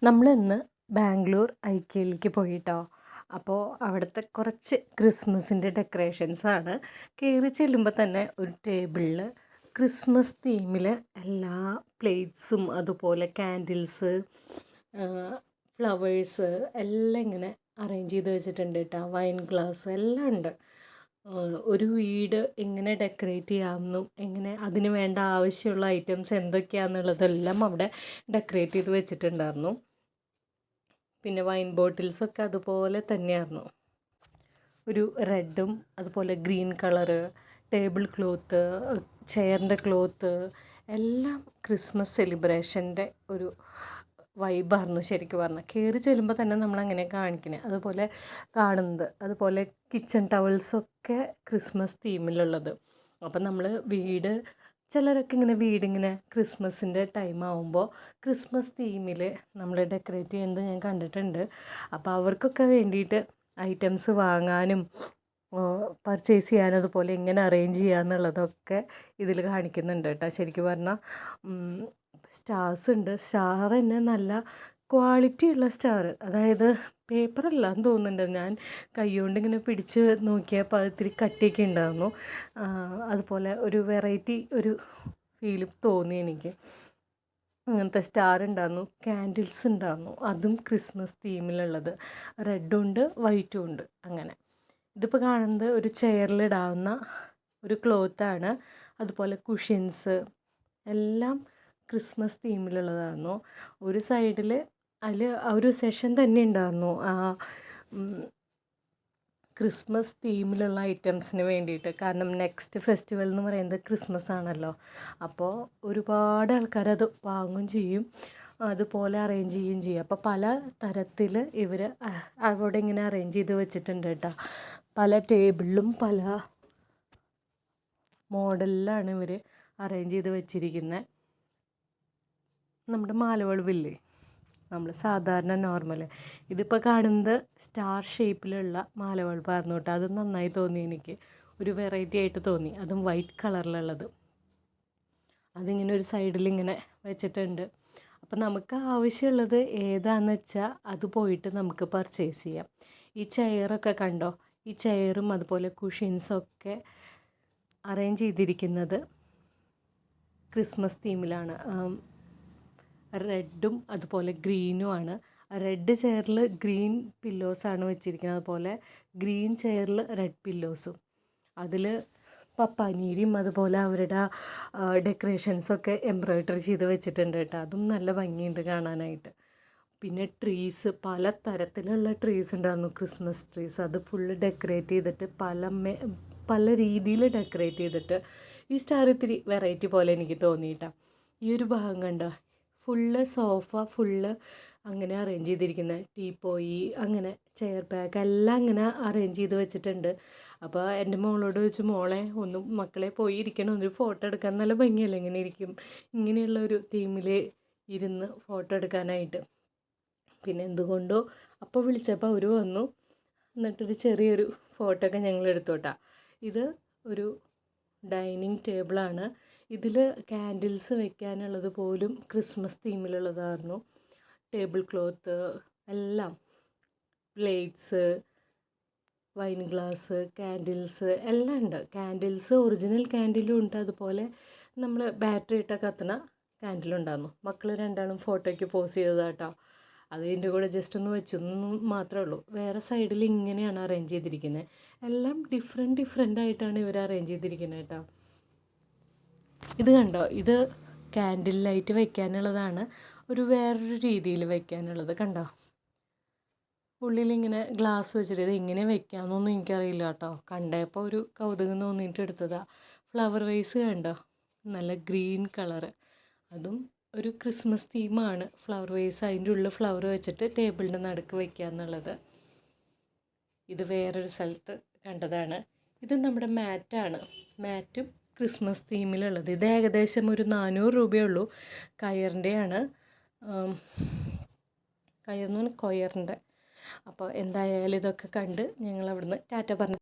നമ്മളിന്ന് ബാംഗ്ലൂർ ഐക്യയിലേക്ക് പോയിട്ടോ. അപ്പോൾ അവിടുത്തെ കുറച്ച് ക്രിസ്മസിൻ്റെ ഡെക്കറേഷൻസാണ്. കയറി ചെല്ലുമ്പോൾ തന്നെ ഒരു ടേബിളിൽ ക്രിസ്മസ് തീമിൽ എല്ലാ പ്ലേറ്റ്സും അതുപോലെ കാൻഡിൽസ്, ഫ്ലവേഴ്സ് എല്ലാം ഇങ്ങനെ അറേഞ്ച് ചെയ്ത് വെച്ചിട്ടുണ്ട് കേട്ടോ. വൈൻ ഗ്ലാസ് എല്ലാം ഉണ്ട്. ഒരു വീട് എങ്ങനെ ഡെക്കറേറ്റ് ചെയ്യാമെന്നും എങ്ങനെ അതിന് വേണ്ട ആവശ്യമുള്ള ഐറ്റംസ് എന്തൊക്കെയാണെന്നുള്ളതെല്ലാം അവിടെ ഡെക്കറേറ്റ് ചെയ്ത് വെച്ചിട്ടുണ്ടായിരുന്നു. പിന്നെ വൈൻ ബോട്ടിൽസൊക്കെ അതുപോലെ തന്നെയായിരുന്നു. ഒരു റെഡും അതുപോലെ ഗ്രീൻ കളറ് ടേബിൾ ക്ലോത്ത്, ചെയറിൻ്റെ ക്ലോത്ത് എല്ലാം ക്രിസ്മസ് സെലിബ്രേഷൻ്റെ ഒരു വൈബായിരുന്നു ശരിക്കും പറഞ്ഞാൽ. കയറി ചെല്ലുമ്പോൾ തന്നെ നമ്മളങ്ങനെ കാണിക്കുന്നത് അതുപോലെ കാണുന്നത്. അതുപോലെ കിച്ചൺ ടവൽസൊക്കെ ക്രിസ്മസ് തീമിലുള്ളത്. അപ്പം നമ്മൾ ചിലരൊക്കെ ഇങ്ങനെ വീടിങ്ങനെ ക്രിസ്മസിൻ്റെ ടൈം ആകുമ്പോൾ ക്രിസ്മസ് തീമിൽ നമ്മൾ ഡെക്കറേറ്റ് ചെയ്യുന്നത് ഞാൻ കണ്ടിട്ടുണ്ട്. അപ്പോൾ അവർക്കൊക്കെ വേണ്ടിയിട്ട് ഐറ്റംസ് വാങ്ങാനും പർച്ചേസ് ചെയ്യാനും അതുപോലെ എങ്ങനെ അറേഞ്ച് ചെയ്യാന്നുള്ളതൊക്കെ ഇതിൽ കാണിക്കുന്നുണ്ട് കേട്ടോ. ശരിക്കും പറഞ്ഞാൽ സ്റ്റാർസ് ഉണ്ട്. സ്റ്റാർ തന്നെ നല്ല ക്വാളിറ്റി ഉള്ള സ്റ്റാർ, അതായത് പേപ്പറല്ലാന്ന് തോന്നുന്നുണ്ട്. ഞാൻ കൈകൊണ്ട് ഇങ്ങനെ പിടിച്ച് നോക്കിയപ്പോൾ അത് ഇത്തിരി കട്ടിയൊക്കെ ഉണ്ടായിരുന്നു. അതുപോലെ ഒരു വെറൈറ്റി ഒരു ഫീൽ തോന്നി എനിക്ക്. അങ്ങനത്തെ സ്റ്റാർ ഉണ്ടായിരുന്നു. കാൻഡിൽസ് ഉണ്ടായിരുന്നു, അതും ക്രിസ്മസ് തീമിലുള്ളത്. റെഡും ഉണ്ട് വൈറ്റും ഉണ്ട്. അങ്ങനെ ഇതിപ്പോൾ കാണുന്നത് ഒരു ചെയറിലിടാവുന്ന ഒരു ക്ലോത്താണ്. അതുപോലെ കുഷ്യൻസ് എല്ലാം ക്രിസ്മസ് തീമിലുള്ളതായിരുന്നു. ഒരു സൈഡിൽ അതിൽ ഒരു സെഷൻ തന്നെ ഉണ്ടായിരുന്നു ക്രിസ്മസ് തീമിലുള്ള ഐറ്റംസിന് വേണ്ടിയിട്ട്. കാരണം നെക്സ്റ്റ് ഫെസ്റ്റിവൽ എന്ന് പറയുന്നത് ക്രിസ്മസ് ആണല്ലോ. അപ്പോൾ ഒരുപാട് ആൾക്കാരത് വാങ്ങുകയും ചെയ്യും, അതുപോലെ അറേഞ്ച് ചെയ്യുകയും ചെയ്യും. അപ്പോൾ പല തരത്തിൽ ഇവർ അവിടെ ഇങ്ങനെ അറേഞ്ച് ചെയ്ത് വെച്ചിട്ടുണ്ട് കേട്ടോ. പല ടേബിളിലും പല മോഡലിലാണ് ഇവർ അറേഞ്ച് ചെയ്ത് വെച്ചിരിക്കുന്നത്. നമ്മുടെ മാലവളവില്ലേ, നമ്മൾ സാധാരണ നോർമൽ, ഇതിപ്പോൾ കാണുന്നത് സ്റ്റാർ ഷേപ്പിലുള്ള മാലവളപ്പായിരുന്നു കേട്ടോ. അത് നന്നായി തോന്നി എനിക്ക്, ഒരു വെറൈറ്റി ആയിട്ട് തോന്നി. അതും വൈറ്റ് കളറിലുള്ളത്. അതിങ്ങനെ ഒരു സൈഡിലിങ്ങനെ വെച്ചിട്ടുണ്ട്. അപ്പോൾ നമുക്ക് ആവശ്യമുള്ളത് ഏതാണെന്ന് വെച്ചാൽ അത് പോയിട്ട് നമുക്ക് പർച്ചേസ് ചെയ്യാം. ഈ ചെയറൊക്കെ കണ്ടോ, ഈ ചെയറും അതുപോലെ കുഷ്യൻസൊക്കെ അറേഞ്ച് ചെയ്തിരിക്കുന്നത് ക്രിസ്മസ് തീമിലാണ്. റെഡും അതുപോലെ ഗ്രീനും ആണ്. റെഡ് ചെയറിൽ ഗ്രീൻ പില്ലോസാണ് വെച്ചിരിക്കുന്നത്, അതുപോലെ ഗ്രീൻ ചെയറിൽ റെഡ് പില്ലോസും. അതിൽ പപ്പാനീരിയും അതുപോലെ അവരുടെ ഡെക്കറേഷൻസൊക്കെ എംബ്രോയ്ഡറി ചെയ്ത് വെച്ചിട്ടുണ്ട് കേട്ടോ. അതും നല്ല ഭംഗിയുണ്ട് കാണാനായിട്ട്. പിന്നെ ട്രീസ്, പല തരത്തിലുള്ള ട്രീസ് ഉണ്ടായിരുന്നു, ക്രിസ്മസ് ട്രീസ്. അത് ഫുള്ള് ഡെക്കറേറ്റ് ചെയ്തിട്ട് പല രീതിയിൽ ഡെക്കറേറ്റ് ചെയ്തിട്ട് ഈ സ്റ്റാർ ഇത്തിരി വെറൈറ്റി പോലെ എനിക്ക് തോന്നിയിട്ടാണ്. ഈ ഒരു ഭാഗം കണ്ടോ, ഫുള്ള് സോഫ ഫുള്ള് അങ്ങനെ അറേഞ്ച് ചെയ്തിരിക്കുന്നത്. ടീപ്പോയി, അങ്ങനെ ചെയർ ബാഗ് എല്ലാം അങ്ങനെ അറേഞ്ച് ചെയ്ത് വെച്ചിട്ടുണ്ട്. അപ്പോൾ എൻ്റെ മോളോട് ചോദിച്ചു, മോളെ ഒന്ന് മക്കളെ പോയി ഇരിക്കണം, ഒരു ഫോട്ടോ എടുക്കാൻ, നല്ല ഭംഗിയല്ലേ ഇങ്ങനെ ഇരിക്കും, ഇങ്ങനെയുള്ള ഒരു തീമിൽ ഇരുന്ന് ഫോട്ടോ എടുക്കാനായിട്ട്. പിന്നെ എന്തുകൊണ്ടോ അപ്പോൾ വിളിച്ചപ്പോൾ അവർ വന്നു, എന്നിട്ടൊരു ചെറിയൊരു ഫോട്ടോ ഒക്കെ ഞങ്ങൾ എടുത്തോട്ടാ. ഇത് ഒരു ഡൈനിങ് ടേബിളാണ്. ഇതിൽ കാൻഡിൽസ് വെക്കാനുള്ളത് പോലും ക്രിസ്മസ് തീമിലുള്ളതായിരുന്നു. ടേബിൾ ക്ലോത്ത് എല്ലാം, പ്ലേറ്റ്സ്, വൈൻ ഗ്ലാസ്, കാൻഡിൽസ് എല്ലാം ഉണ്ട്. കാൻഡിൽസ് ഒറിജിനൽ കാൻഡിലും ഉണ്ട്, അതുപോലെ നമ്മൾ ബാറ്ററി ഇട്ട കത്തുന്ന കാൻഡിലുണ്ടായിരുന്നു. മക്കൾ രണ്ടാളും ഫോട്ടോയ്ക്ക് പോസ് ചെയ്തതാട്ടോ. അതിൻ്റെ കൂടെ ജസ്റ്റ് ഒന്ന് വെച്ചെന്നു മാത്രമേ ഉള്ളൂ. വേറെ സൈഡിൽ ഇങ്ങനെയാണ് അറേഞ്ച് ചെയ്തിരിക്കുന്നത്. എല്ലാം ഡിഫറെൻ്റ് ആയിട്ടാണ് ഇവർ അറേഞ്ച് ചെയ്തിരിക്കുന്നത് കേട്ടോ. ഇത് കണ്ടോ, ഇത് കാൻഡിൽ ലൈറ്റ് വയ്ക്കാനുള്ളതാണ്, ഒരു വേറൊരു രീതിയിൽ വയ്ക്കാനുള്ളത് കണ്ടോ. ഉള്ളിലിങ്ങനെ ഗ്ലാസ് വെച്ചിട്ട് ഇത് എങ്ങനെ വെക്കാമെന്നൊന്നും എനിക്കറിയില്ല കേട്ടോ. കണ്ടപ്പോൾ ഒരു കൗതുകം തോന്നിയിട്ട് എടുത്തതാണ്. ഫ്ലവർ വൈസ് കണ്ടോ, നല്ല ഗ്രീൻ കളറ്, അതും ഒരു ക്രിസ്മസ് തീമാണ്. ഫ്ലവർ വേസ്, അതിൻ്റെ ഉള്ളിൽ ഫ്ലവർ വെച്ചിട്ട് ടേബിളിൻ്റെ നടുക്ക് വയ്ക്കുക എന്നുള്ളത്. ഇത് വേറൊരു സ്ഥലത്ത് കണ്ടതാണ്. ഇത് നമ്മുടെ മാറ്റാണ്. മാറ്റും ക്രിസ്മസ് തീമിലുള്ളത്. ഇത് ഏകദേശം ഒരു 400 രൂപയേ ഉള്ളൂ. കയറിൻ്റെയാണ്, കയറെന്ന് പറഞ്ഞാൽ കൊയറിൻ്റെ. അപ്പോൾ എന്തായാലും ഇതൊക്കെ കണ്ട് ഞങ്ങൾ അവിടുന്ന് ടാറ്റ പറഞ്ഞു.